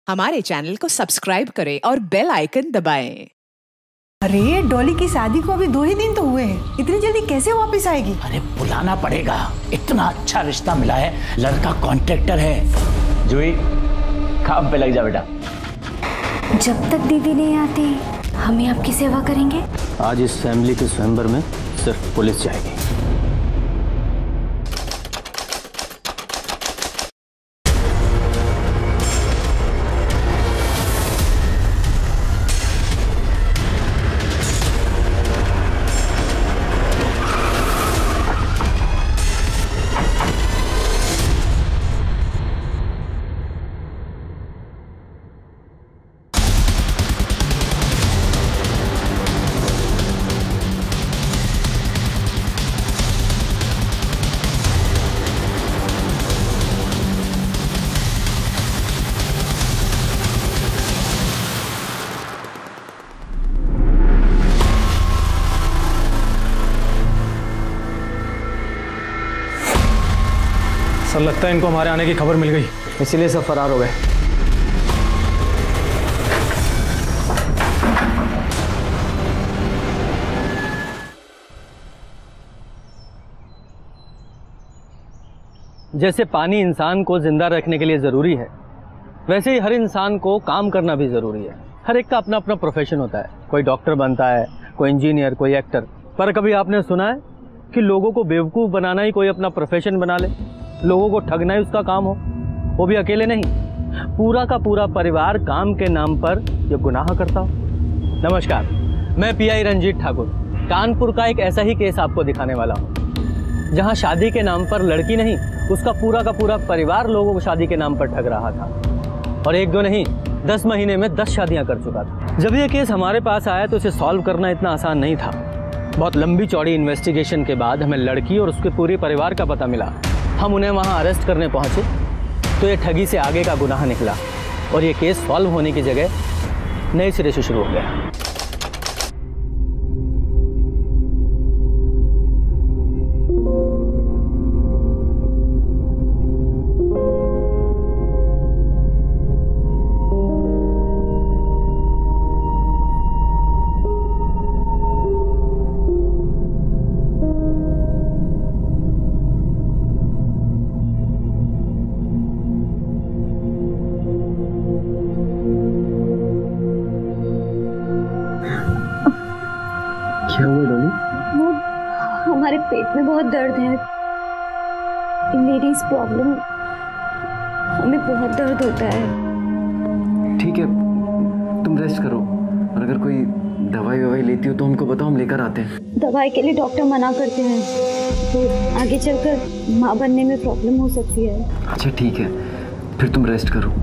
हमारे चैनल को सब्सक्राइब करें और बेल आइकन दबाएं। अरे डॉली की शादी को अभी 2 ही दिन तो हुए हैं, इतनी जल्दी कैसे वापस आएगी? अरे बुलाना पड़ेगा, इतना अच्छा रिश्ता मिला है, लड़का कॉन्ट्रैक्टर है। जूही काम पे लग जा बेटा। जब तक दीदी नहीं आती हम आपकी सेवा करेंगे। आज इस फैमिली के स्वयंवर में सिर्फ पुलिस जाएगी। सर लगता है इनको हमारे आने की खबर मिल गई, इसीलिए सब फरार हो गए। जैसे पानी इंसान को जिंदा रखने के लिए जरूरी है, वैसे ही हर इंसान को काम करना भी जरूरी है। हर एक का अपना अपना प्रोफेशन होता है। कोई डॉक्टर बनता है, कोई इंजीनियर, कोई एक्टर। पर कभी आपने सुना है कि लोगों को बेवकूफ़ बनाना ही कोई अपना प्रोफेशन बना ले, लोगों को ठगना ही उसका काम हो? वो भी अकेले नहीं, पूरा का पूरा परिवार काम के नाम पर ये गुनाह करता हो। नमस्कार, मैं पीआई रंजीत ठाकुर कानपुर का एक ऐसा ही केस आपको दिखाने वाला हूँ, जहाँ शादी के नाम पर लड़की नहीं, उसका पूरा का पूरा परिवार लोगों को शादी के नाम पर ठग रहा था। और 1-2 नहीं, 10 महीने में 10 शादियाँ कर चुका था। जब ये केस हमारे पास आया तो इसे सॉल्व करना इतना आसान नहीं था। बहुत लंबी चौड़ी इन्वेस्टिगेशन के बाद हमें लड़की और उसके पूरे परिवार का पता मिला। हम उन्हें वहाँ अरेस्ट करने पहुँचे तो ये ठगी से आगे का गुनाह निकला और ये केस सॉल्व होने की जगह नए सिरे से शुरू हो गया। क्या हुआ डॉली? वो हमारे पेट में बहुत दर्द है। मेरी इस प्रॉब्लम हमें बहुत दर्द होता है। ठीक है, तुम रेस्ट करो, और अगर कोई दवाई ववाई लेती हो तो हमको बताओ, हम लेकर आते हैं। दवाई के लिए डॉक्टर मना करते हैं, तो आगे चलकर माँ बनने में प्रॉब्लम हो सकती है। अच्छा ठीक है, फिर तुम रेस्ट करो।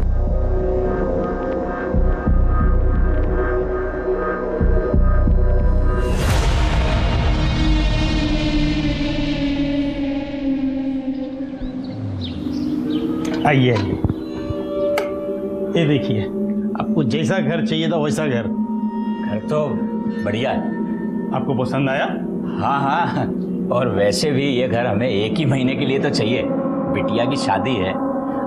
आइए आइए, ये देखिए, आपको जैसा घर चाहिए था वैसा घर तो बढ़िया है। आपको पसंद आया? हाँ हाँ, और वैसे भी ये घर हमें 1 ही महीने के लिए तो चाहिए। बिटिया की शादी है,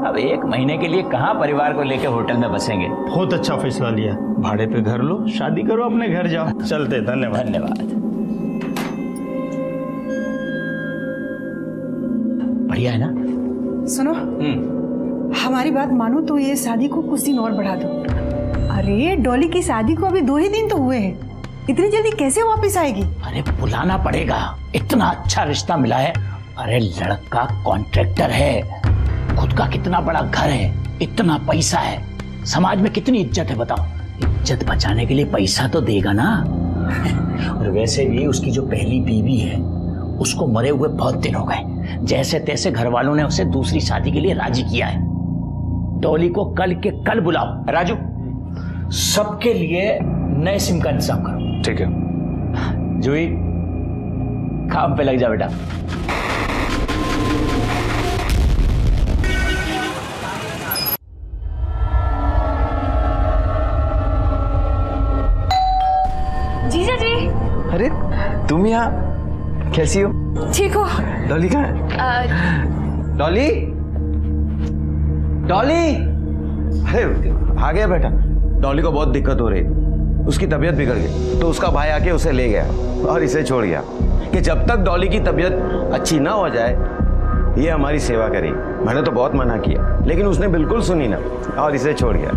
अब 1 महीने के लिए कहाँ परिवार को लेकर होटल में बसेंगे। बहुत अच्छा फैसला लिया, भाड़े पे घर लो, शादी करो, अपने घर जाओ। चलते, धन्यवाद। धन्यवाद। बढ़िया है ना? सुनो, हमारी बात मानो तो ये शादी को कुछ दिन और बढ़ा दो। अरे डॉली की शादी को अभी 2 ही दिन तो हुए हैं, इतनी जल्दी कैसे वापस आएगी? अरे बुलाना पड़ेगा, इतना अच्छा रिश्ता मिला है। अरे लड़का कॉन्ट्रैक्टर है, खुद का कितना बड़ा घर है, इतना पैसा है, समाज में कितनी इज्जत है बताओ। इज्जत बचाने के लिए पैसा तो देगा ना। और वैसे भी उसकी जो पहली बीवी है उसको मरे हुए बहुत दिन हो गए, जैसे तैसे घर वालों ने उसे दूसरी शादी के लिए राजी किया है। डॉली को कल के कल बुलाओ। राजू, सबके लिए नए सिम का इंतजाम करो। ठीक है। जूही काम पे लग जा बेटा। जीजा जी। अरे तुम यहाँ, कैसी हो? ठीक हो? डॉली कहाँ है? डॉली, डॉली, अरे हाँ गया बेटा, डॉली को बहुत दिक्कत हो रही थी, उसकी तबीयत बिगड़ गई तो उसका भाई आके उसे ले गया और इसे छोड़ गया कि जब तक डॉली की तबीयत अच्छी ना हो जाए ये हमारी सेवा करेगी। मैंने तो बहुत मना किया लेकिन उसने बिल्कुल सुनी ना और इसे छोड़ गया।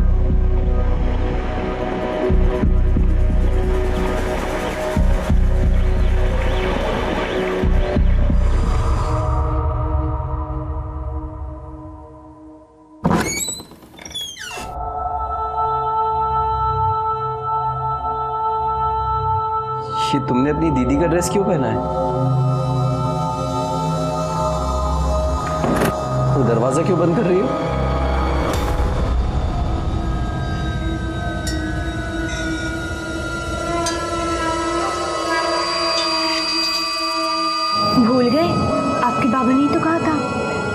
ये तुमने अपनी दीदी का ड्रेस क्यों पहना है? वो दरवाजा क्यों बंद कर रही हो? भूल गए? आपके बाबा ने तो कहा था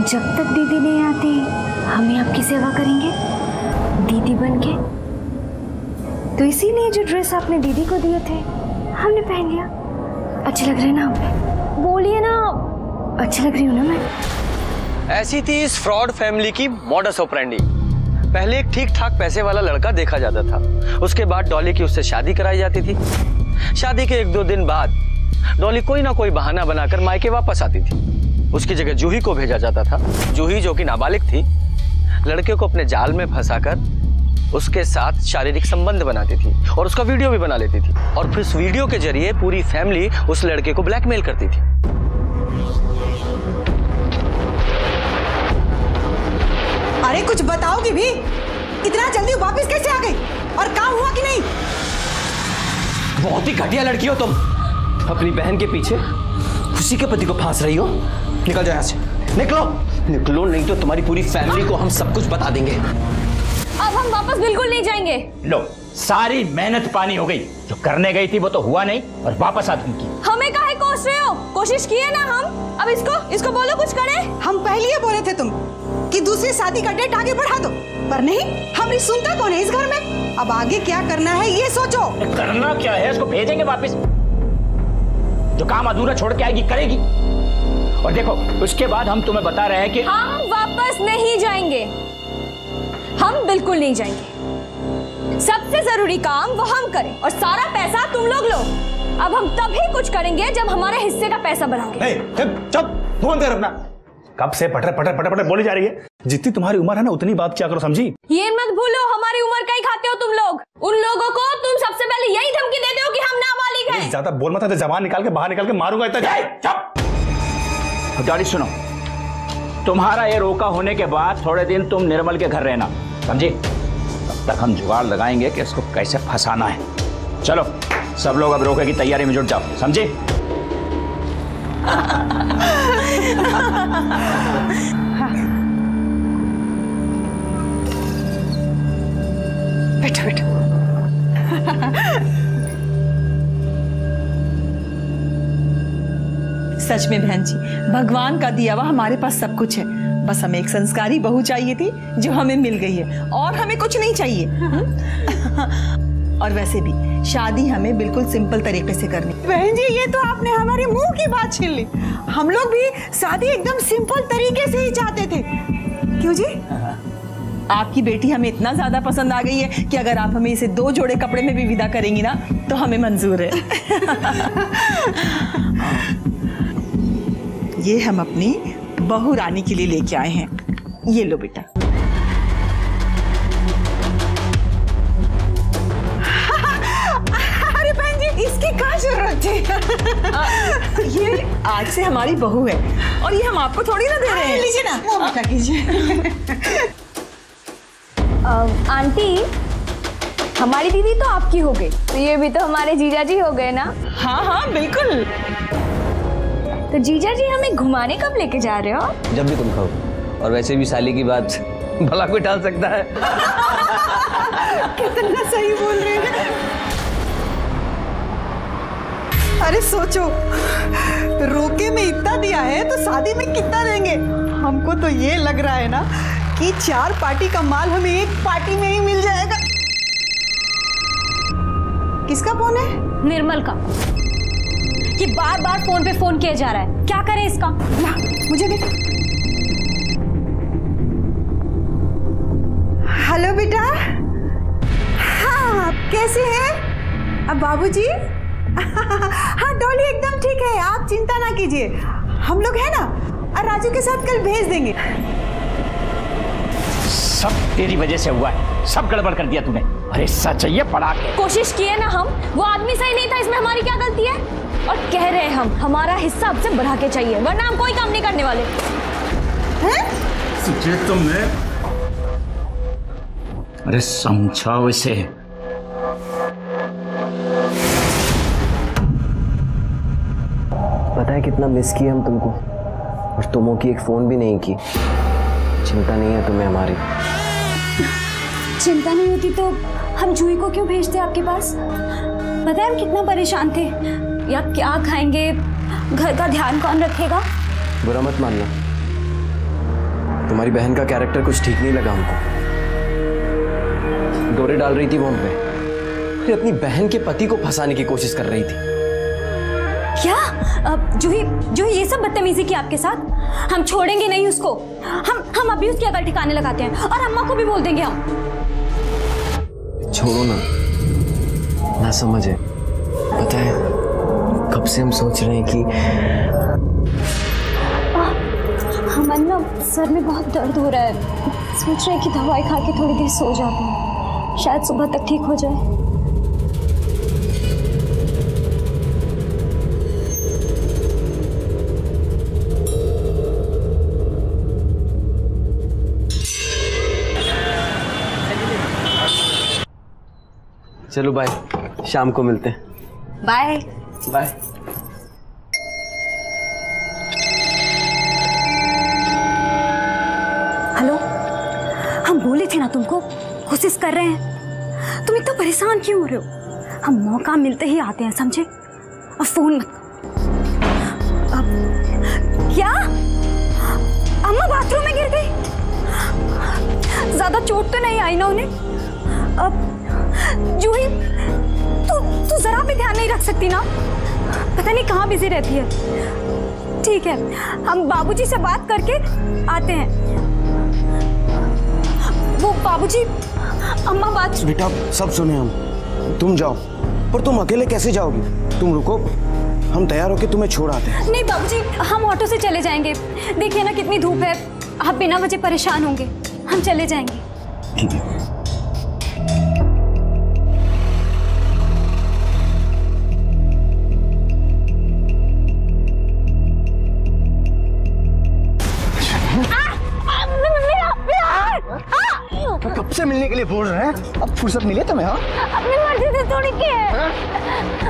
जब तक दीदी नहीं आती हम ही आपकी सेवा करेंगे दीदी बनके। तो इसीलिए जो ड्रेस आपने दीदी को दिए थे हमने पहन लिया। अच्छे लग रहे हैं ना आप? बोलिए ना, अच्छी लग रही हूँ ना मैं? ऐसी थी इस फ्रॉड फैमिली की मॉडस ऑपरेंडी। पहले एक ठीक ठाक पैसे वाला लड़का देखा जाता था, उसके बाद डॉली की उससे शादी कराई जाती थी। शादी के 1-2 दिन बाद डॉली कोई ना कोई बहाना बनाकर मायके वापस आती थी। उसकी जगह जूही को भेजा जाता था। जूही जो कि नाबालिग थी, लड़के को अपने जाल में फंसाकर उसके साथ शारीरिक संबंध बनाती थी और उसका वीडियो भी बना लेती थी और फिर उस वीडियो के जरिए पूरी फैमिली उस लड़के को ब्लैकमेल करती थी। अरे कुछ बताओगी भी? इतना जल्दी वापस कैसे आ गई और काम हुआ कि नहीं? बहुत ही घटिया लड़की हो तुम। अपनी बहन के पीछे खुशी के पति को फांस रही हो। निकल जाओ यहाँ से, निकलो निकलो, नहीं तो तुम्हारी पूरी फैमिली को हम सब कुछ बता देंगे। अब हम वापस बिल्कुल नहीं जाएंगे। लो, सारी मेहनत पानी हो गई। जो करने गई थी वो तो हुआ नहीं और वापस आ धमकी। हमें काहे कोस रहे हो? कोशिश की है ना हम। अब इसको बोलो कुछ करे। हम पहले ही बोले थे तुम कि दूसरी शादी का डेट आगे बढ़ा दो, पर नहीं, हमारी सुनता कौन है इस घर में? अब आगे क्या करना है ये सोचो। करना क्या है? उसको भेजेंगे वापस। जो काम अधूरा छोड़ के आएगी करेगी। और देखो, उसके बाद हम तुम्हें बता रहे हैं कि हम वापस नहीं जाएंगे। हम बिल्कुल नहीं जाएंगे। सबसे जरूरी काम वो हम करें और सारा पैसा तुम लोग लो। अब हम तभी कुछ करेंगे जब हमारे हिस्से का पैसा बढ़ाओगे। चुप, फोन कर अपना। कब से पटर पटर पटर पटर बोली जा रही है? जितनी तुम्हारी उम्र है ना उतनी बात क्या करो, समझी? ये मत भूलो हमारी उम्र का ही खाते हो तुम लोग। उन लोगों को तुम सबसे पहले यही धमकी देते हो कि हम नाबालिग हैं। ज्यादा बोल मत, जबान निकाल के बाहर निकाल के मारूंगा। इतना चुप। डॉली सुनो, तुम्हारा ये रोका होने के बाद थोड़े दिन तुम निर्मल के घर रहना, समझी? तब तक हम जुगाड़ लगाएंगे कि इसको कैसे फंसाना है। चलो सब लोग अब रोके की तैयारी में जुट जाओ, समझे? बैठो बैठो। सच में बहन जी, भगवान का दिया हुआ हमारे पास सब कुछ है। बस हमें एक संस्कारी बहू चाहिए थी जो हमें मिल गई है और हमें कुछ नहीं चाहिए। और वैसे भी शादी हमें बिल्कुल सिंपल तरीके से करनी। बहन जी, ये तो आपने हमारे मुंह की बात छीन ली। हम लोग भी शादी एकदम सिंपल तरीके से ही चाहते थे। क्यों जी? आपकी बेटी हमें इतना ज्यादा पसंद आ गई है कि अगर आप हमें इसे 2 जोड़े कपड़े में भी विदा करेंगी ना तो हमें मंजूर है। ये हम अपनी बहू रानी के लिए लेके आए हैं। ये लो बेटा। अरे बहन जी, इसकी क्या जरूरत है? ये आज से हमारी बहू है और ये हम आपको थोड़ी ना दे रहे हैं। लीजिए ना, वो बेटा कीजिए। आंटी, हमारी दीदी तो आपकी हो गई, तो ये भी तो हमारे जीजा जी हो गए ना? हाँ हाँ बिल्कुल। तो जीजा जी हमें घुमाने कब लेके जा रहे हो? जब भी तुम कहो। और वैसे भी साली की बात भला कोई टाल सकता है? कितना सही बोल रहे हैं। अरे सोचो, रोके में इतना दिया है तो शादी में कितना देंगे? हमको तो ये लग रहा है ना कि 4 पार्टी का माल हमें एक पार्टी में ही मिल जाएगा। किसका फोन है? निर्मल का। ये बार बार फोन पे फोन किया जा रहा है, क्या करें इसका? ला, मुझे भी। हेलो बेटा। कैसे हैं अब बाबूजी? हाँ डॉली एकदम ठीक है, आप चिंता ना कीजिए। हम लोग है ना और राजू के साथ कल भेज देंगे। सब तेरी वजह से हुआ है, सब गड़बड़ कर दिया तूने। अरे सच ये पड़ा के कोशिश किए ना हम, वो आदमी सही नहीं था, इसमें हमारी क्या गलती है? और कह रहे हैं हम हमारा हिस्सा आपसे बढ़ा के चाहिए, वरना हम कोई काम नहीं करने वाले। हैं? तुमने अरे समझाओ इसे। पता है कितना मिस किया हम तुमको, और तुमों की एक फोन भी नहीं की। चिंता नहीं है तुम्हें हमारी? चिंता नहीं होती तो हम जूही को क्यों भेजते आपके पास? पता है हम कितना परेशान थे, या क्या खाएंगे, घर का ध्यान कौन रखेगा? बुरा मत मानना, तुम्हारी बहन का कैरेक्टर कुछ ठीक नहीं लगा हमको। दौरे डाल रही थी वो हम पे, फिर अपनी बहन के पति को फंसाने की कोशिश कर रही थी। क्या जूही ये सब बदतमीजी की आपके साथ? हम छोड़ेंगे नहीं उसको। हम अभी उसकी अकल ठिकाने लगाते हैं और अम्मा को भी बोल देंगे हम। छोड़ो ना, ना समझे। पता है कब से हम सोच रहे हैं कि हमारे ना सर में बहुत दर्द हो रहा है, सोच रहे हैं कि दवाई खा के थोड़ी देर सो जाते हैं, शायद सुबह तक ठीक हो जाए। चलो बाय, शाम को मिलते हैं। Bye bye. हेलो, हम बोले थे ना तुमको, कोशिश कर रहे हैं। तुम इतना परेशान क्यों हो रहे हो? हम मौका मिलते ही आते हैं, समझे? अब फोन मत। अब क्या अम्मा बाथरूम में गिर गई? ज्यादा चोट तो नहीं आई ना उन्हें? अब जूही तू जरा भी ध्यान नहीं रख सकती ना? पता नहीं कहाँ बिजी रहती है। ठीक है, हम बाबूजी से बात करके आते हैं। वो बाबूजी, अम्मा बात। बेटा सब सुने हम, तुम जाओ। पर तुम अकेले कैसे जाओगी? तुम रुको, हम तैयार होके तुम्हें छोड़ आते हैं। नहीं बाबूजी, हम ऑटो से चले जाएंगे। देखिए ना कितनी धूप है, आप बिना वजह परेशान होंगे। हम चले जाएंगे। ठीक है। कब से मिलने के लिए बोल रहे हैं, अब फुर्सत मिले तुम्हें? हाँ, अपनी मर्जी से थोड़ी की है,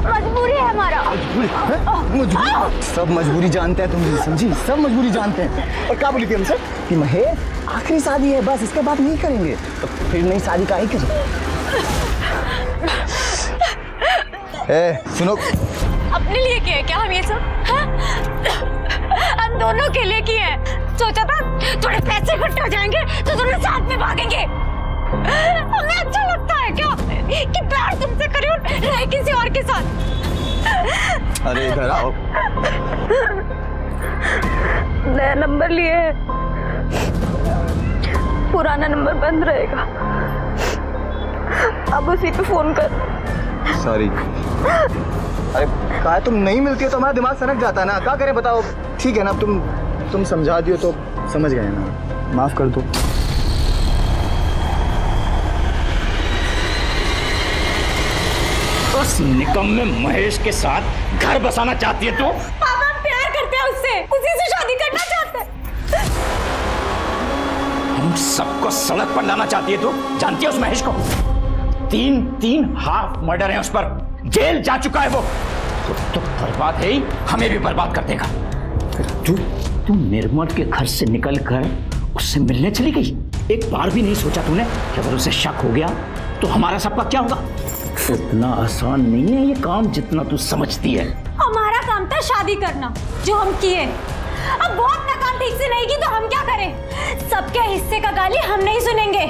मजबूरी है हमारा। मजबूरी? सब मजबूरी जानते हैं तुम, समझी? सब मजबूरी जानते हैं। और क्या बोली थी हमसे कि महे आखिरी शादी है, बस इसके बाद नहीं करेंगे। तो फिर नई शादी का ही कर। सुनो, अपने लिए किए क्या हम ये सब? हम दोनों के लिए किए हैं। सोचा था थोड़े पैसे इकट्ठे हो जाएंगे तो दोनों साथ में भागेंगे। हमें अच्छा लगता है क्या कि प्यार तुमसे करे और रहे किसी और के साथ? अरे इधर आओ। नया नंबर लिए है, पुराना नंबर बंद रहेगा, अब उसी पे फोन कर। सॉरी। अरे कहा तुम नहीं मिलती हो तो हमारा दिमाग सनक जाता है ना, क्या करें बताओ? ठीक है ना, तुम समझा दियो तो समझ गए ना, माफ कर दो। उस निकम्मे महेश के साथ घर बसाना चाहती है तू? पापा हम प्यार करते हैं उससे, उसी से शादी करना चाहते हैं। हम सबको सड़क पर लाना चाहती है तू? जानती है उस महेश को? तीन हाफ मर्डर है उस पर, जेल जा चुका है वो। तो बर्बाद है ही, हमें भी बर्बाद कर देगा। तू निर्मल के घर से निकलकर उससे मिलने चली गई? एक बार भी नहीं सोचा तूने कि अगर उसे शक हो गया तो हमारा सबका क्या होगा? इतना आसान नहीं है ये काम जितना तू समझती है। हमारा काम था शादी करना, जो हम किए। अब वो अपना काम ठीक से नहीं की तो हम क्या करें? सबके हिस्से का गाली हम नहीं सुनेंगे।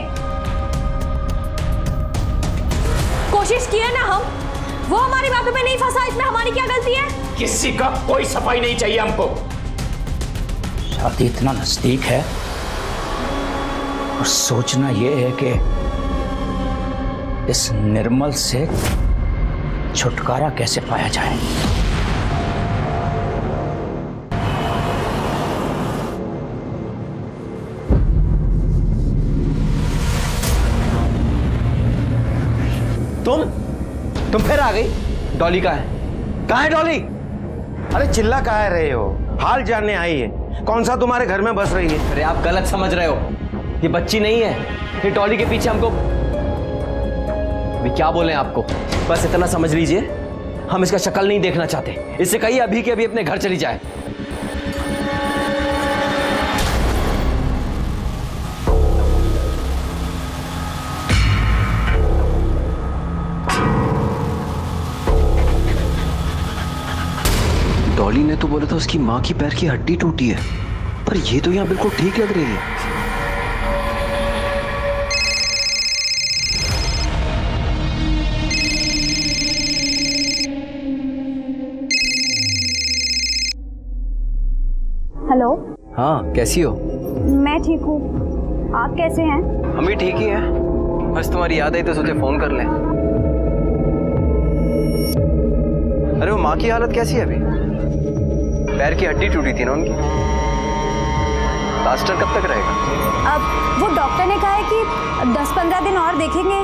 कोशिश किए ना हम, वो हमारे बापू पे नहीं फंसा, इसमें हमारी क्या गलती है? किसी का कोई सफाई नहीं चाहिए हमको। शादी इतना नजदीक है और सोचना यह है कि इस निर्मल से छुटकारा कैसे पाया जाए। तुम फिर आ गई? डॉली कहाँ है डॉली? अरे चिल्ला काहे रहे हो? हाल जानने आई है। कौन सा तुम्हारे घर में बस रही है? अरे आप गलत समझ रहे हो, ये बच्ची नहीं है, ये डॉली के पीछे हमको। अभी क्या बोले आपको, बस इतना समझ लीजिए, हम इसका शक्ल नहीं देखना चाहते। इससे कहिए अभी के अभी अपने घर चली जाए। डॉली ने तो बोला था उसकी माँ की पैर की हड्डी टूटी है, पर ये तो यहाँ बिल्कुल ठीक लग रही है। हेलो। हाँ, कैसी हो? मैं ठीक हूँ, आप कैसे हैं? हम भी ठीक ही हैं, बस तुम्हारी याद आई तो सोचे फोन कर लें। अरे वो माँ की हालत कैसी है अभी? पैर की हड्डी टूटी थी ना उनकी, प्लास्टर कब तक रहेगा? अब वो डॉक्टर ने कहा है कि 10-15 दिन और देखेंगे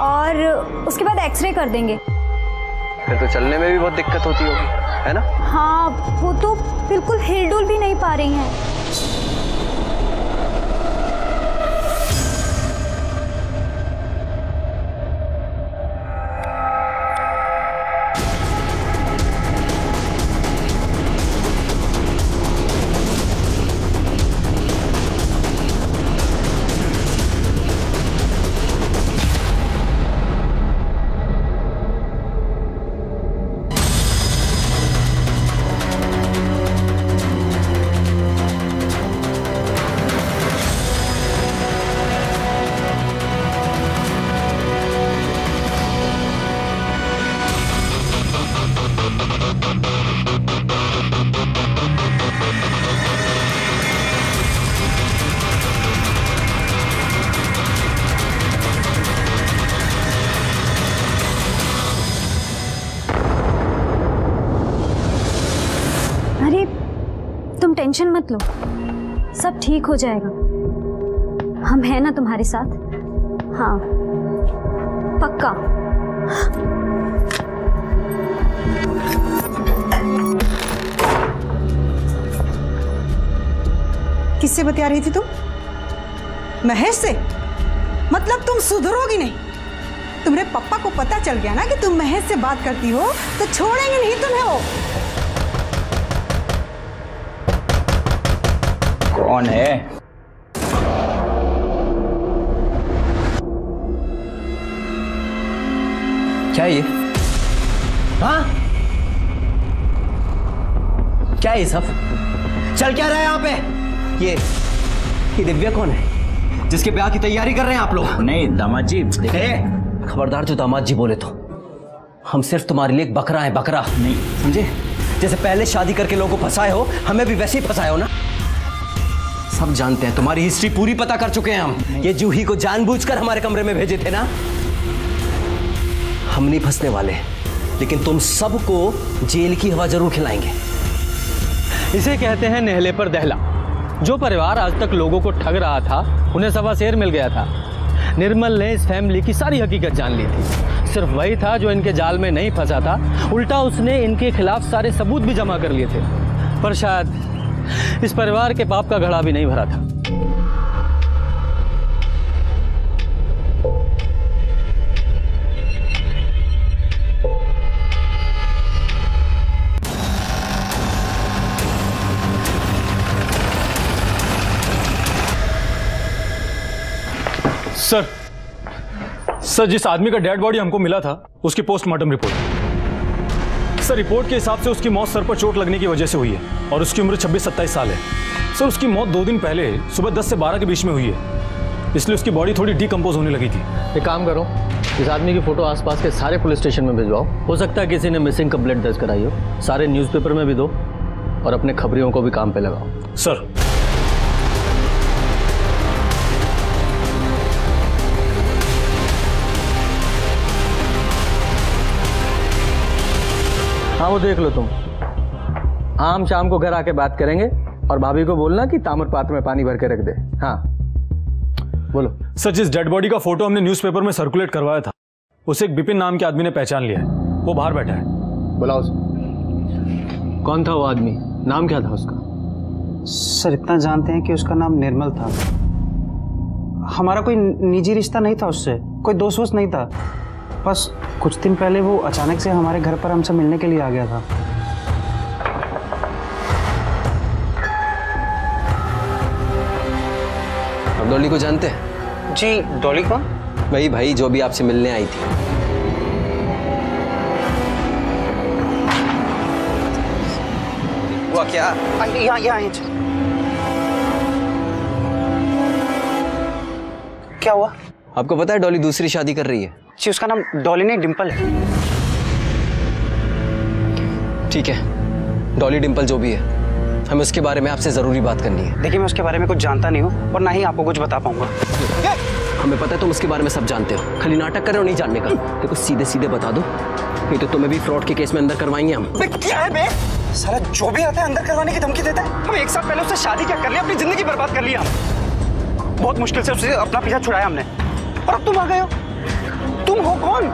और उसके बाद एक्सरे कर देंगे। फिर तो चलने में भी बहुत दिक्कत होती होगी, है ना? हाँ, वो तो बिल्कुल हिल-डुल भी नहीं पा रही हैं। टेंशन मत लो, सब ठीक हो जाएगा। हम हैं ना तुम्हारे साथ। हाँ, पक्का। किससे बतिया रही थी तुम? महेश से? मतलब तुम सुधरोगी नहीं। तुम्हारे पापा को पता चल गया ना कि तुम महेश से बात करती हो तो छोड़ेंगे नहीं तुम्हें वो। कौन है? क्या ये? हाँ, क्या ये सब चल क्या रहा है यहाँ पे? ये दिव्या कौन है जिसके ब्याह की तैयारी कर रहे हैं आप लोग? नहीं दामाद जी, खबरदार जो दामाद जी बोले तो हम सिर्फ तुम्हारे लिए एक बकरा है, बकरा नहीं, समझे? जैसे पहले शादी करके लोगों को फंसाए हो, हमें भी वैसे ही फंसाए हो ना। सब जानते हैं, तुम्हारी हिस्ट्री पूरी पता कर चुके हैं हम। ये जूही को जानबूझकर हमारे कमरे में भेजे थे ना। हम नहीं फंसने वाले, लेकिन तुम सबको जेल की हवा जरूर खिलाएंगे। इसे कहते हैं नेहले पर दहला। जो परिवार आज तक लोगों को ठग रहा था, उन्हें सवा शेर मिल गया था। निर्मल ने इस फैमिली की सारी हकीकत जान ली थी। सिर्फ वही था जो इनके जाल में नहीं फंसा था, उल्टा उसने इनके खिलाफ सारे सबूत भी जमा कर लिए थे। पर शायद इस परिवार के पाप का घड़ा भी नहीं भरा था। सर, जिस आदमी का डेड बॉडी हमको मिला था, उसकी पोस्टमार्टम रिपोर्ट। सर, रिपोर्ट के हिसाब से उसकी मौत सर पर चोट लगने की वजह से हुई है और उसकी उम्र 26-27 साल है। सर, उसकी मौत 2 दिन पहले सुबह 10 से 12 के बीच में हुई है, इसलिए उसकी बॉडी थोड़ी डिकम्पोज होने लगी थी। एक काम करो, इस आदमी की फोटो आसपास के सारे पुलिस स्टेशन में भिजवाओ। हो सकता है किसी ने मिसिंग कंप्लेंट दर्ज कराई हो। सारे न्यूज़पेपर में भी दो और अपने खबरियों को भी काम पे लगाओ। सर। हाँ वो देख लो तुम। हम शाम को घर आके बात करेंगे और भाभी को बोलना कि ताम्र पात्र में पानी भर के रख दे। हाँ बोलो। सर, जिस डेड बॉडी का फोटो हमने न्यूज़पेपर में सर्कुलेट करवाया था, उसे एक बिपिन नाम के आदमी ने पहचान लिया है। वो बाहर बैठा है। बुलाओ उसे। कौन था वो आदमी? नाम क्या था उसका? सर इतना जानते हैं कि उसका नाम निर्मल था। हमारा कोई निजी रिश्ता नहीं था उससे, कोई दोस्त वोस्त नहीं था। बस कुछ दिन पहले वो अचानक से हमारे घर पर हमसे मिलने के लिए आ गया था। आप डॉली को जानते हैं? जी, डॉली कौन? वही भाई जो भी आपसे मिलने आई थी। हुआ क्या? यहाँ क्या हुआ? आपको पता है डॉली दूसरी शादी कर रही है? जी, उसका नाम डॉली नहीं डिम्पल है। ठीक है, डॉली डिम्पल जो भी है, हमें उसके बारे में आपसे जरूरी बात करनी है। देखिए, मैं उसके बारे में कुछ जानता नहीं हूँ और ना ही आपको कुछ बता पाऊंगा। हमें पता है तुम उसके बारे में सब जानते हो, खाली नाटक कर रहे हो नहीं जानने का। देखो सीधे सीधे बता दो, नहीं तो तुम्हें भी फ्रॉड के केस में अंदर करवाएंगे हम। क्या है बे? सारा जो भी आता है अंदर करवाने की धमकी देता है। हम एक साल पहले उससे शादी क्या कर लिया, अपनी जिंदगी बर्बाद कर लिया। बहुत मुश्किल से उससे अपना पीछा छुड़ाया हमने, और अब तुम आ गए हो। तुम हो कौन?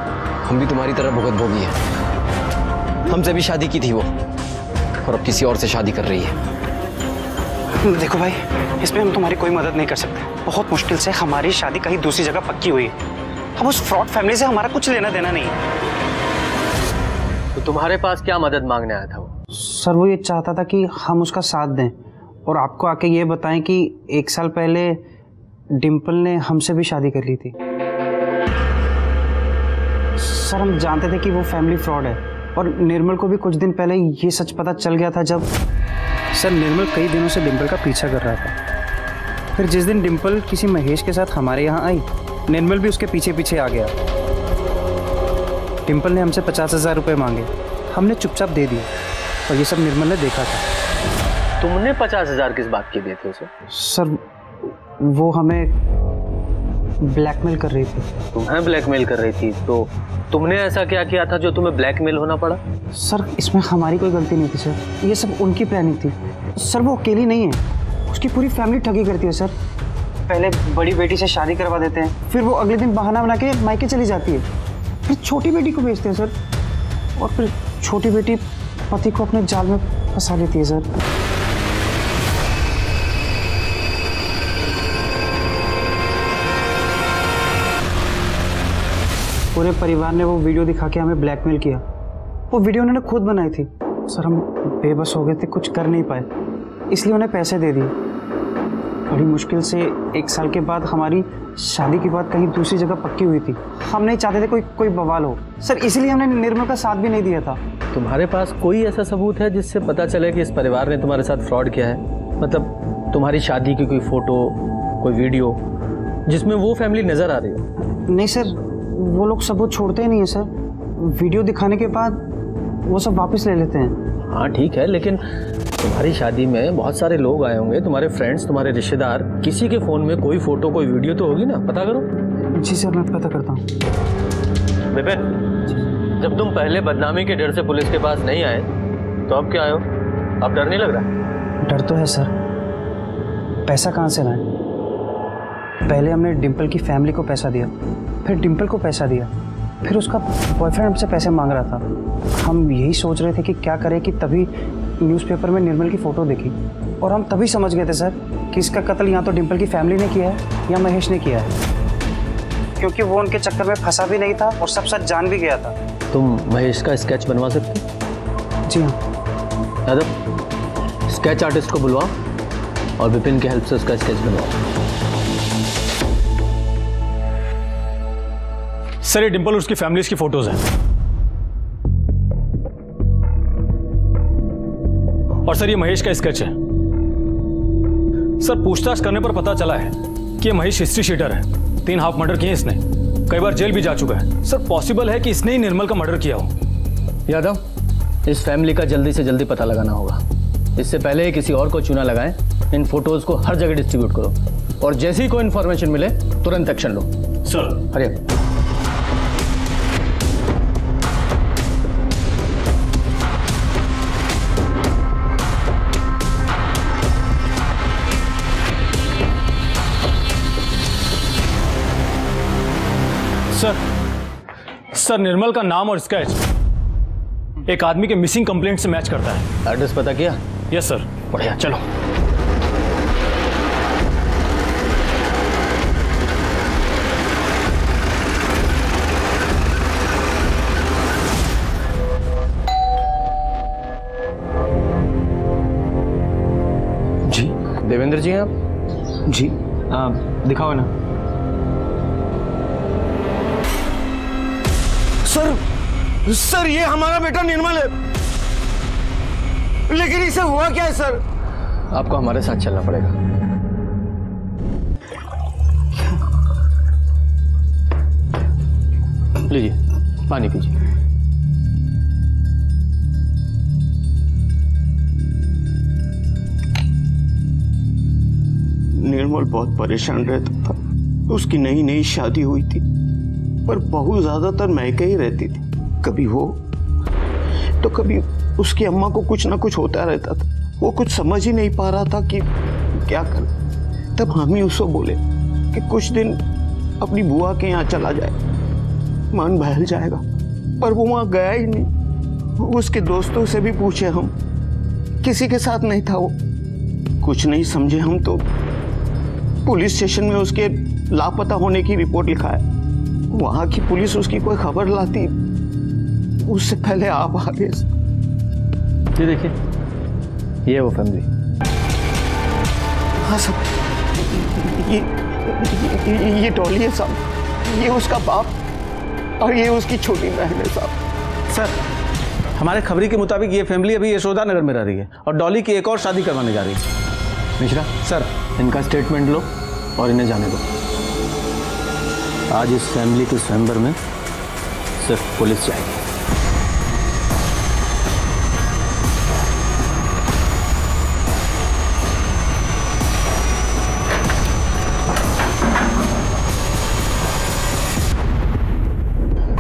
हम भी तुम्हारी तरह भुगत भोगी है। हमसे भी शादी की थी वो, और अब किसी और से शादी कर रही है। देखो भाई, इसमें हम तुम्हारी कोई मदद नहीं कर सकते। बहुत मुश्किल से हमारी शादी कहीं दूसरी जगह पक्की हुई है। अब उस फ्रॉड फैमिली से हमारा कुछ लेना देना नहीं है। तो तुम्हारे पास क्या मदद मांगने आया था वो? सर वो ये चाहता था कि हम उसका साथ दें और आपको आके ये बताएं कि 1 साल पहले डिम्पल ने हमसे भी शादी कर ली थी। सर हम जानते थे कि वो फैमिली फ्रॉड है, और निर्मल को भी कुछ दिन पहले ये सच पता चल गया था जब सर निर्मल कई दिनों से डिम्पल का पीछा कर रहा था। फिर जिस दिन डिम्पल किसी महेश के साथ हमारे यहाँ आई, निर्मल भी उसके पीछे पीछे आ गया। डिम्पल ने हमसे 50,000 रुपये मांगे, हमने चुपचाप दे दिए, और ये सब निर्मल ने देखा था। तुमने 50,000 किस बात के दिए थे उसे? सर वो हमें ब्लैकमेल कर रही थी। तुम्हें ब्लैकमेल कर रही थी? तो तुमने ऐसा क्या किया था जो तुम्हें ब्लैकमेल होना पड़ा? सर इसमें हमारी कोई गलती नहीं थी सर, ये सब उनकी प्लानिंग थी। सर वो अकेली नहीं है, उसकी पूरी फैमिली ठगी करती है सर। पहले बड़ी बेटी से शादी करवा देते हैं, फिर वो अगले दिन बहाना बना के मायके चली जाती है, फिर छोटी बेटी को भेजते हैं सर, और फिर छोटी बेटी पति को अपने जाल में फंसा लेती है सर। पूरे परिवार ने वो वीडियो दिखा के हमें ब्लैकमेल किया। वो वीडियो उन्होंने खुद बनाई थी। सर हम बेबस हो गए थे, कुछ कर नहीं पाए, इसलिए उन्हें पैसे दे दिए। बड़ी मुश्किल से 1 साल के बाद हमारी शादी की बात कहीं दूसरी जगह पक्की हुई थी। हम नहीं चाहते थे कोई बवाल हो सर, इसलिए हमने निर्मल का साथ भी नहीं दिया था। तुम्हारे पास कोई ऐसा सबूत है जिससे पता चले कि इस परिवार ने तुम्हारे साथ फ्रॉड किया है? मतलब तुम्हारी शादी की कोई फोटो, कोई वीडियो जिसमें वो फैमिली नजर आ रही हो? नहीं सर, वो लोग सबूत छोड़ते ही नहीं है सर। वीडियो दिखाने के बाद वो सब वापस ले लेते हैं। हाँ ठीक है, लेकिन तुम्हारी शादी में बहुत सारे लोग आए होंगे, तुम्हारे फ्रेंड्स, तुम्हारे रिश्तेदार, किसी के फोन में कोई फोटो कोई वीडियो तो होगी ना, पता करो। जी सर मैं पता करता हूँ। विपिन, जब तुम पहले बदनामी के डर से पुलिस के पास नहीं आए तो अब क्या आए हो? अब डर नहीं लग रहा? डर तो है सर, पैसा कहाँ से लाएं? पहले हमने डिम्पल की फैमिली को पैसा दिया, फिर डिम्पल को पैसा दिया, फिर उसका बॉयफ्रेंड हमसे पैसे मांग रहा था। हम यही सोच रहे थे कि क्या करें कि तभी न्यूज़पेपर में निर्मल की फ़ोटो देखी, और हम तभी समझ गए थे सर कि इसका कत्ल या तो डिम्पल की फैमिली ने किया है या महेश ने किया है, क्योंकि वो उनके चक्कर में फंसा भी नहीं था और सब सच जान भी गया था। तुम महेश का स्केच बनवा सकते? जी हाँ। यादव, स्केच आर्टिस्ट को बुलवाओ और विपिन की हेल्प से उसका स्केच बनवाओ। सर ये डिम्पल और उसकी फैमिलीज की फोटोज हैं। और सर ये महेश का स्केच है। सर पूछताछ करने पर पता चला है कि ये महेश हिस्ट्री शीटर है। 3 हाफ मर्डर किए इसने, कई बार जेल भी जा चुका है। सर पॉसिबल है कि इसने ही निर्मल का मर्डर किया हो। यादव, इस फैमिली का जल्दी से जल्दी पता लगाना होगा। इससे पहले ही किसी और को चूना लगाएं, इन फोटोज को हर जगह डिस्ट्रीब्यूट करो, और जैसे ही कोई इन्फॉर्मेशन मिले तुरंत एक्शन लो। सर। हरिया। सर निर्मल का नाम और स्केच एक आदमी के मिसिंग कंप्लेंट से मैच करता है। एड्रेस पता किया? Yes sir. बढ़िया, चलो। जी देवेंद्र जी हैं आप? जी दिखाओ ना। सर ये हमारा बेटा निर्मल है, लेकिन इसे हुआ क्या है सर? आपको हमारे साथ चलना पड़ेगा। लीजिए पानी पीजिए। निर्मल बहुत परेशान रहता था। उसकी नई नई शादी हुई थी, पर बहुत ज्यादातर महके ही रहती थी। कभी वो तो कभी उसकी अम्मा को कुछ ना कुछ होता रहता था। वो कुछ समझ ही नहीं पा रहा था कि क्या करे। तब हम ही उसको बोले कि कुछ दिन अपनी बुआ के यहाँ चला जाए, मन बहल जाएगा। पर वो वहां गया ही नहीं। उसके दोस्तों से भी पूछे हम, किसी के साथ नहीं था वो। कुछ नहीं समझे हम तो पुलिस स्टेशन में उसके लापता होने की रिपोर्ट लिखा है। वहां की पुलिस उसकी कोई खबर लाती उससे पहले आप आ गए। ये देखिए, ये वो फैमिली। हाँ साहब, ये डॉली है साहब, ये उसका बाप और ये उसकी छोटी बहन है साहब। सर हमारे खबरी के मुताबिक ये फैमिली अभी यशोदा नगर में रह रही है और डॉली की एक और शादी करवाने जा रही है। मिश्रा सर इनका स्टेटमेंट लो और इन्हें जाने दो। आज इस फैमिली के स्वयंवर में सिर्फ पुलिस जाएगी।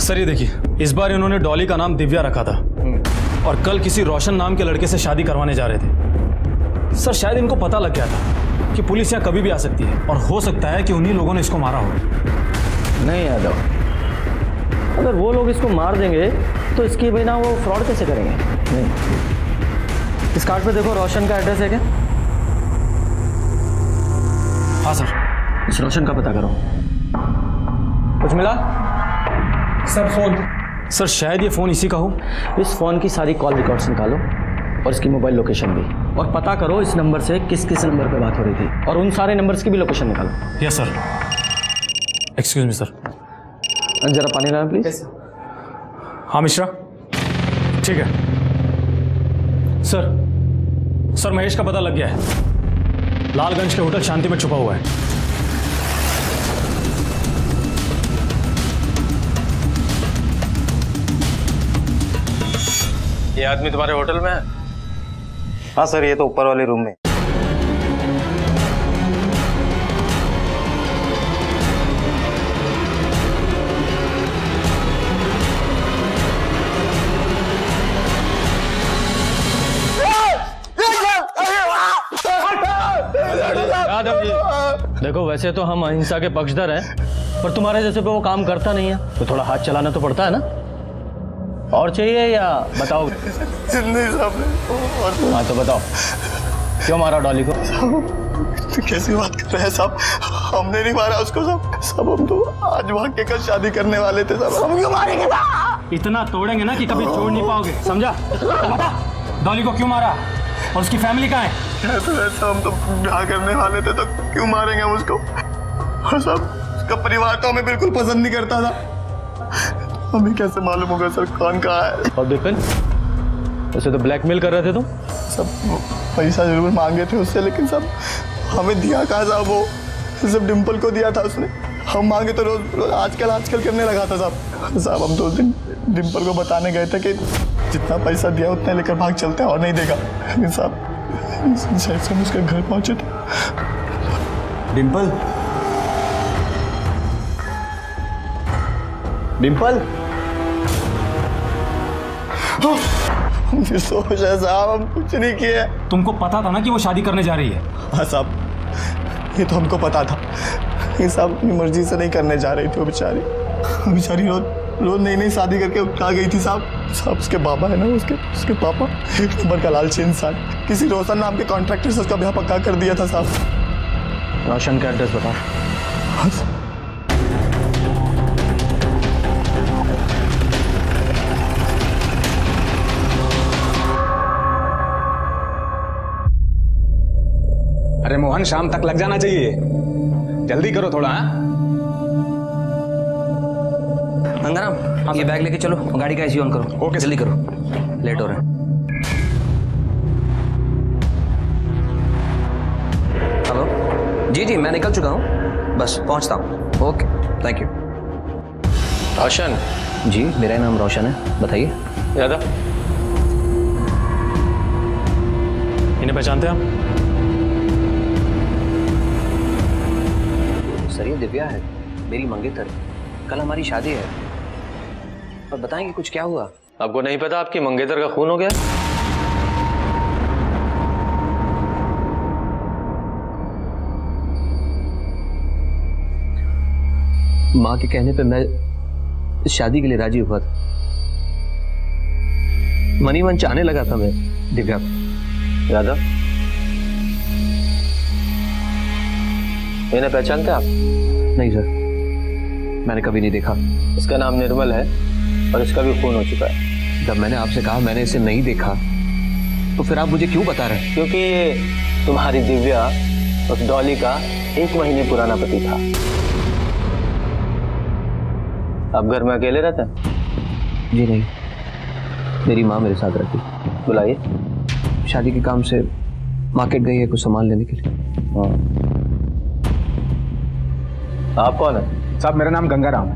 सर ये देखिए, इस बार इन्होंने डॉली का नाम दिव्या रखा था और कल किसी रोशन नाम के लड़के से शादी करवाने जा रहे थे। सर शायद इनको पता लग गया था कि पुलिस यहाँ कभी भी आ सकती है और हो सकता है कि उन्हीं लोगों ने इसको मारा हो। नहीं यादव, अगर वो लोग इसको मार देंगे तो इसके बिना वो फ्रॉड कैसे करेंगे? नहीं, इस कार्ड पे देखो रोशन का एड्रेस है क्या? हाँ सर। इस रोशन का पता करो। कुछ मिला? Sir phone. सर शायद ये फोन इसी का हो। इस फोन की सारी कॉल रिकॉर्ड्स निकालो और इसकी मोबाइल लोकेशन भी, और पता करो इस नंबर से किस किस नंबर पे बात हो रही थी, और उन सारे नंबर्स की भी लोकेशन निकालो। Yes sir. Excuse me sir. जरा पानी लाना प्लीज। हाँ मिश्रा, ठीक है सर महेश का पता लग गया है। लालगंज के होटल शांति में छुपा हुआ है। ये आदमी तुम्हारे होटल में है? हाँ सर, ये तो ऊपर वाले रूम में। यादव जी, देखो वैसे तो हम अहिंसा के पक्षधर हैं, पर तुम्हारे जैसे पे वो काम करता नहीं है तो थोड़ा हाथ चलाना तो पड़ता है ना। और चाहिए या बताओ? हाँ तो बताओ, क्यों मारा डॉली को? कैसी बात कर रहे हैं साहब? हमने नहीं मारा उसको सब हम तो आज भाग्य का शादी करने वाले थे साहब। हम क्यों मारेंगे? इतना तोड़ेंगे ना कि कभी छोड़ नहीं पाओगे, समझा? बता डॉली को क्यों मारा और उसकी फैमिली कहाँ है? ऐसा हम तो ब्याह करने वाले थे तो क्यों मारेंगे हम उसको? और साहब उसका परिवार तो हमें बिल्कुल पसंद नहीं करता था। हमें कैसे मालूम होगा सर कौन कहाँ है? और विपिन, उसे तो ब्लैकमेल कर रहे थे तुम? सब पैसा जरूर मांगे थे उससे, लेकिन सब हमें दिया कहाँ साहब? वो सब डिम्पल को दिया था उसने। हम मांगे तो रोज आजकल करने लगा था साहब। हम 2 दिन डिम्पल को बताने गए थे कि जितना पैसा दिया उतना लेकर भाग चलते हैं और नहीं देगा। लेकिन साहब जैसे हम उसके घर पहुंचे थे। डिम्पल सोच है साहब, हम कुछ नहीं किए। तुमको पता था ना कि वो शादी करने जा रही है? हाँ साहब, ये तो हमको पता था। ये साहब अपनी मर्जी से नहीं करने जा रही थी वो बेचारी। बेचारी रोज नई नई शादी करके कहाँ गई थी साहब। साहब उसके बाबा है ना, उसके पापा एक नंबर का लालची इंसान, किसी रोशन नाम के कॉन्ट्रैक्टर से उसका ब्याह पक्का कर दिया था साहब। रोशन का एड्रेस बता। अरे मोहन, शाम तक लग जाना चाहिए, जल्दी करो थोड़ा। गंगाराम, ये बैग लेके चलो, गाड़ी का एसी ऑन करो। ओके, जल्दी करो, लेट हो रहा है। हेलो, जी मैं निकल चुका हूँ, बस पहुँचता हूँ। Okay, thank you. रोशन? जी मेरा नाम रोशन है, बताइए। यादव, इन्हें पहचानते हैं आप? सर ये दिव्या है, मेरी मंगेतर। कल हमारी शादी है। और बताएंगे कुछ क्या हुआ? आपको नहीं पता आपकी मंगेतर का खून हो गया? माँ के कहने पे मैं शादी के लिए राजी हुआ था। मनी मन चाहने लगा था मैं दिव्या को। यादव, इन्हें पहचानते आप? नहीं सर, मैंने कभी नहीं देखा। इसका नाम निर्मल है और इसका भी खून हो चुका है। जब मैंने आपसे कहा मैंने इसे नहीं देखा, तो फिर आप मुझे क्यों बता रहे हैं? क्योंकि ये तुम्हारी दिव्या उस डॉली का 1 महीने पुराना पति था। आप घर में अकेले रहते हैं? जी नहीं, मेरी माँ मेरे साथ रहती। बुलाइए। शादी के काम से मार्केट गई है कुछ सामान लेने के लिए। आप कौन है? साहब मेरा नाम गंगाराम है।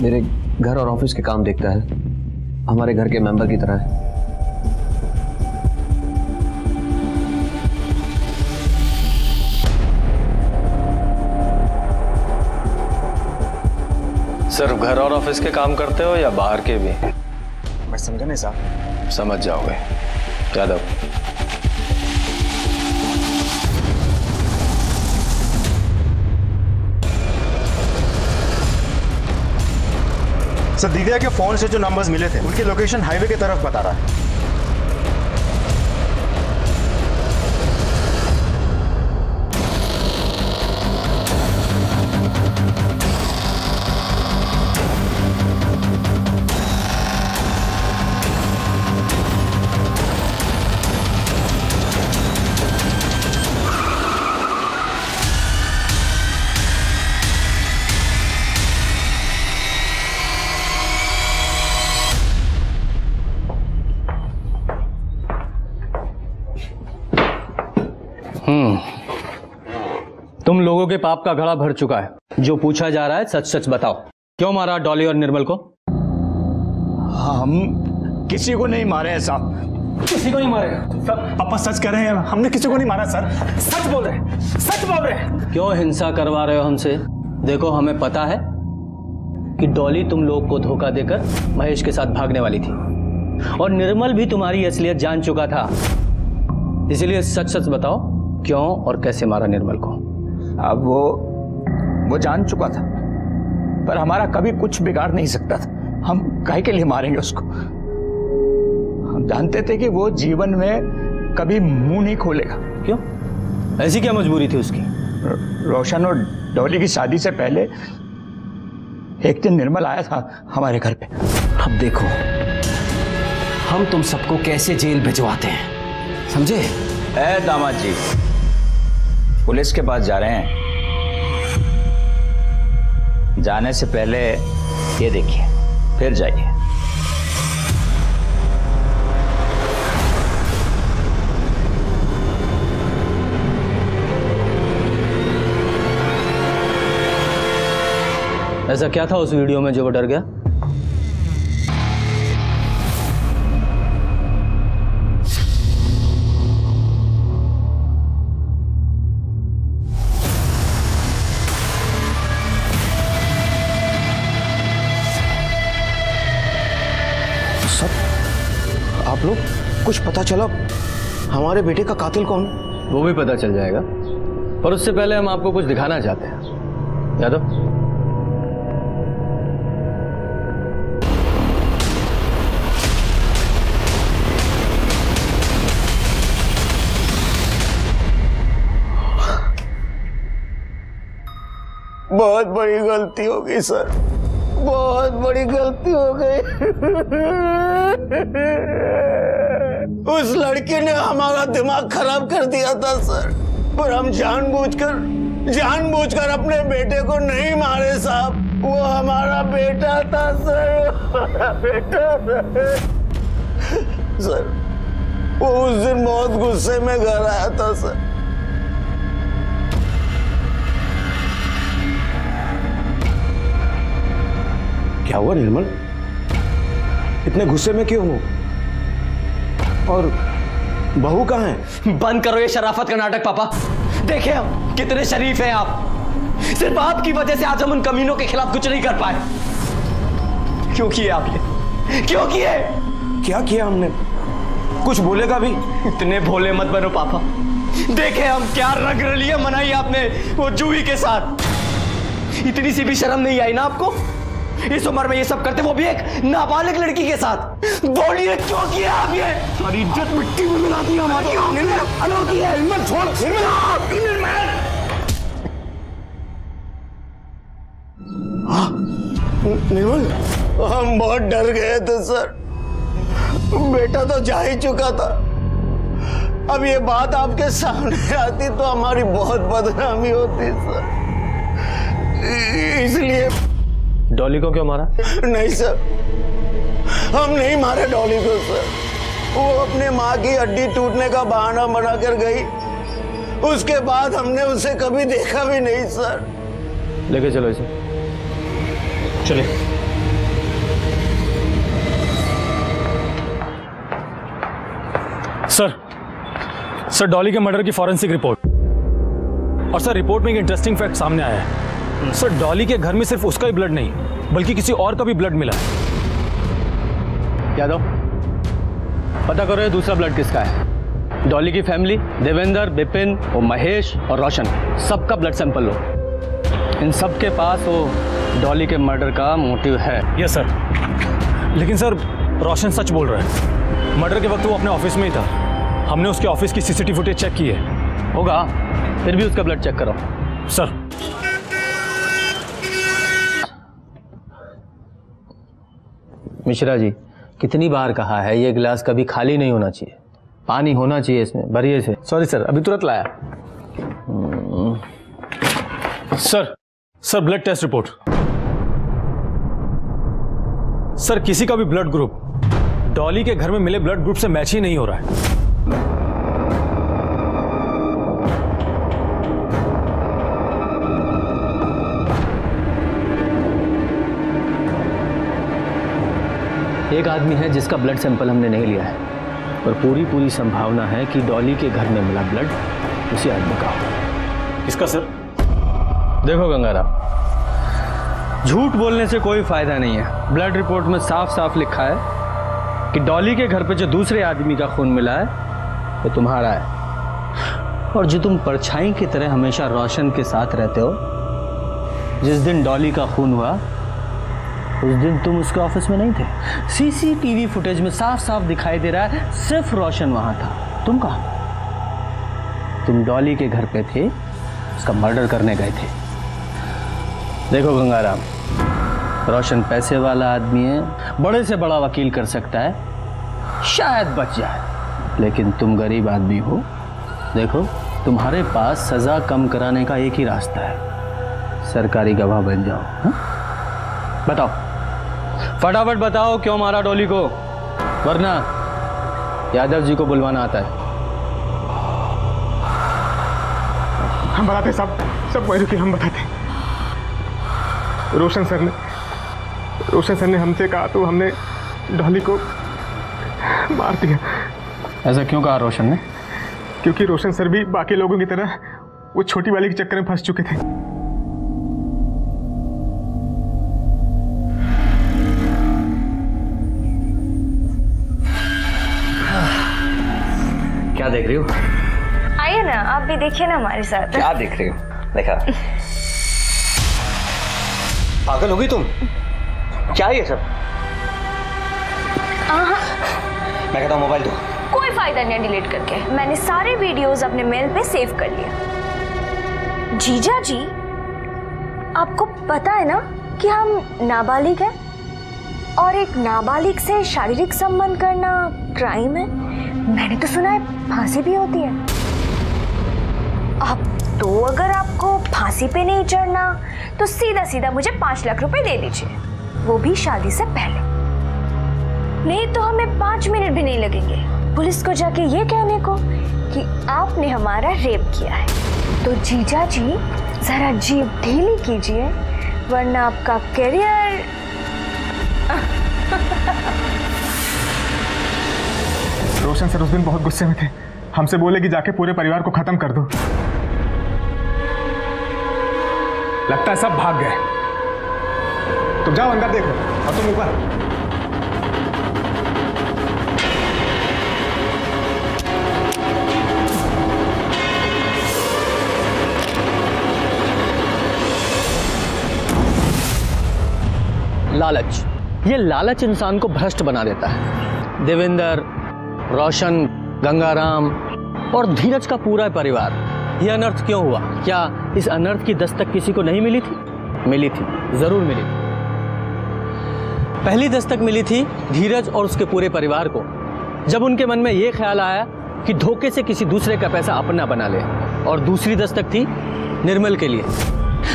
मेरे घर और ऑफिस के काम देखता है, हमारे घर के मेंबर की तरह है। सिर्फ घर और ऑफिस के काम करते हो या बाहर के भी? मैं समझा नहीं साहब। समझ जाओगे। यादव, सर दिव्या के फोन से जो नंबर्स मिले थे उनकी लोकेशन हाईवे की तरफ बता रहा है। तुम लोगों के पाप का घड़ा भर चुका है। जो पूछा जा रहा है सच सच बताओ, क्यों मारा डॉली और निर्मल को? हम किसी को नहीं मारे हैं साहब। किसी को नहीं मारे सर? पापा सच कह रहे हैं, हमने किसी को नहीं मारा सर। सच बोल रहे हैं, सच बोल रहे हैं। क्यों हिंसा करवा रहे हो हमसे? देखो हमें पता है कि डॉली तुम लोग को धोखा देकर महेश के साथ भागने वाली थी और निर्मल भी तुम्हारी असलियत जान चुका था। इसलिए सच सच बताओ, क्यों और कैसे मारा निर्मल को? अब वो जान चुका था, पर हमारा कभी कुछ बिगाड़ नहीं सकता था। हम काहे के लिए मारेंगे उसको? हम जानते थे कि वो जीवन में कभी मुंह नहीं खोलेगा। क्यों? ऐसी क्या मजबूरी थी उसकी? रोशन और डॉली की शादी से पहले एक दिन निर्मल आया था हमारे घर पे। अब देखो हम तुम सबको कैसे जेल भिजवाते हैं, समझे? दामाद जी, पुलिस के पास जा रहे हैं। जाने से पहले ये देखिए, फिर जाइए। ऐसा क्या था उस वीडियो में जो वो डर गया? आप लोग कुछ पता चला हमारे बेटे का कातिल कौन? वो भी पता चल जाएगा, पर उससे पहले हम आपको कुछ दिखाना चाहते हैं। यादव, बहुत बड़ी गलती हो गई सर, बहुत बड़ी गलती हो गई। उस लड़के ने हमारा दिमाग खराब कर दिया था सर, पर हम जानबूझकर अपने बेटे को नहीं मारे साहब। वो हमारा बेटा था सर, हमारा बेटा था सर। वो उस दिन बहुत गुस्से में घर आया था सर। क्या हुआ निर्मल, इतने गुस्से में क्यों हो? और बहू कहाँ है? बंद करो ये शराफत का नाटक पापा। देखिए हम कितने शरीफ हैं आप। सिर्फ आपकी वजह से आज हम उन कमीनों के खिलाफ कुछ नहीं कर पाए। क्यों किए आप ये? क्यों किए? क्या किया हमने? कुछ बोलेगा भी? इतने भोले मत बनो पापा। देखे हम क्या रंग रलियां मनाई आपने वो जूही के साथ। इतनी सी भी शर्म नहीं आई ना आपको? इस उम्र में ये सब करते, वो भी एक नाबालिग लड़की के साथ। बोलिए क्यों किया आप ये? सारी इज्जत मिट्टी में मिला दी हमारी। छोड़ निर्मल, हम बहुत डर गए थे सर। बेटा तो जा ही चुका था, अब ये बात आपके सामने आती तो हमारी बहुत बदनामी होती सर। इसलिए डॉली को क्यों मारा? नहीं सर, हम नहीं मारे डॉली को सर। वो अपने माँ की हड्डी टूटने का बहाना बनाकर गई, उसके बाद हमने उसे कभी देखा भी नहीं सर। लेके चलो इसे। चलिए। सर डॉली के मर्डर की फॉरेंसिक रिपोर्ट। और सर रिपोर्ट में एक इंटरेस्टिंग फैक्ट सामने आया है। सर डॉली के घर में सिर्फ उसका ही ब्लड नहीं बल्कि किसी और का भी ब्लड मिला। यादव, पता करो ये दूसरा ब्लड किसका है। डॉली की फैमिली, देवेंद्र, विपिन और महेश और रोशन, सबका ब्लड सैंपल लो। इन सब के पास वो डॉली के मर्डर का मोटिव है। Yes sir. लेकिन सर रोशन सच बोल रहा है। मर्डर के वक्त वो अपने ऑफिस में ही था। हमने उसके ऑफिस की सीसीटीवी फुटेज चेक की है। होगा, फिर भी उसका ब्लड चेक करो। सर। मिश्रा जी, कितनी बार कहा है ये गिलास कभी खाली नहीं होना चाहिए, पानी होना चाहिए इसमें, भरिए से। सॉरी सर, अभी तुरंत लाया। Sir blood test report. Sir किसी का भी ब्लड ग्रुप डॉली के घर में मिले ब्लड ग्रुप से मैच ही नहीं हो रहा है। एक आदमी है जिसका ब्लड सैंपल हमने नहीं लिया है, पर पूरी संभावना है कि डॉली के घर में मिला ब्लड उसी आदमी का हो। इसका सर? देखो गंगाराम, झूठ बोलने से कोई फायदा नहीं है। ब्लड रिपोर्ट में साफ साफ लिखा है कि डॉली के घर पे जो दूसरे आदमी का खून मिला है वो तुम्हारा है। और जो तुम परछाई की तरह हमेशा रोशन के साथ रहते हो, जिस दिन डॉली का खून हुआ उस दिन तुम उसके ऑफिस में नहीं थे। सीसीटीवी फुटेज में साफ साफ दिखाई दे रहा है सिर्फ रोशन वहां था। तुम कहाँ? तुम डॉली के घर पे थे, उसका मर्डर करने गए थे। देखो गंगाराम, रोशन पैसे वाला आदमी है, बड़े से बड़ा वकील कर सकता है, शायद बच जाए, लेकिन तुम गरीब आदमी हो। देखो तुम्हारे पास सजा कम कराने का एक ही रास्ता है, सरकारी गवाह बन जाओ। हा? बताओ, फटाफट बताओ क्यों मारा डॉली को, वरना यादव जी को बुलवाना आता है। हम बताते सब वही रुके, हम बताते। रोशन सर ने हमसे कहा तो हमने डॉली को मार दिया। ऐसा क्यों कहा रोशन ने? क्योंकि रोशन सर भी बाकी लोगों की तरह वो छोटी वाली के चक्कर में फंस चुके थे। क्या देख रही हो? आइए ना, आप भी देखिए ना हमारे साथ। क्या देख रही हो? देखा? पागल हो गई तुम? क्या ये सब? मैं कहता हूँ मोबाइल दो। कोई फायदा नहीं डिलीट करके, मैंने सारे वीडियोस अपने मेल पे सेव कर लिया। जीजा जी, आपको पता है ना कि हम नाबालिग हैं और एक नाबालिग से शारीरिक संबंध करना क्राइम है। मैंने तो सुना है फांसी भी होती है। अब तो अगर आपको फांसी पे नहीं चढ़ना तो सीधा सीधा मुझे 5 लाख रुपए दे दीजिए, वो भी शादी से पहले। नहीं तो हमें 5 मिनट भी नहीं लगेंगे पुलिस को जाके ये कहने को कि आपने हमारा रेप किया है। तो जीजा जी जरा जीभ ढीली कीजिए वरना आपका करियर। रोशन सर उस दिन बहुत गुस्से में थे, हमसे बोले कि जाके पूरे परिवार को खत्म कर दो। लगता है सब भाग गए। तुम जाओ अंदर देखो और तुम ऊपर। लालच, ये लालच इंसान को भ्रष्ट बना देता है। देवेंद्र, रोशन, गंगाराम और धीरज का पूरा परिवार, ये अनर्थ क्यों हुआ? क्या इस अनर्थ की दस्तक किसी को नहीं मिली थी? मिली थी, जरूर मिली थी। पहली दस्तक मिली थी धीरज और उसके पूरे परिवार को, जब उनके मन में यह ख्याल आया कि धोखे से किसी दूसरे का पैसा अपना बना ले। और दूसरी दस्तक थी निर्मल के लिए,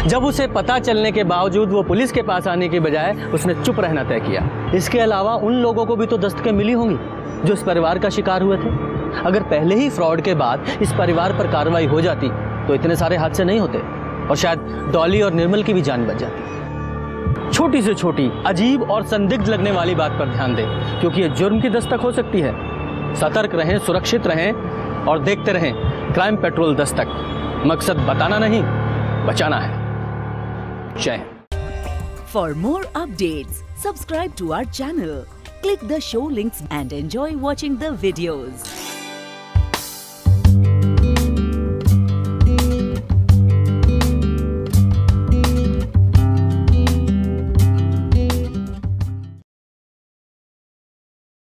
जब उसे पता चलने के बावजूद वो पुलिस के पास आने की बजाय उसने चुप रहना तय किया। इसके अलावा उन लोगों को भी तो दस्तकें मिली होंगी जो इस परिवार का शिकार हुए थे। अगर पहले ही फ्रॉड के बाद इस परिवार पर कार्रवाई हो जाती तो इतने सारे हादसे नहीं होते और शायद डॉली और निर्मल की भी जान बच जाती। छोटी से छोटी, अजीब और संदिग्ध लगने वाली बात पर ध्यान दें, क्योंकि ये जुर्म की दस्तक हो सकती है। सतर्क रहें, सुरक्षित रहें और देखते रहें क्राइम पेट्रोल दस्तक। मकसद बताना नहीं, बचाना है। जय। For more updates, subscribe to our channel, click the show links and enjoy watching the videos.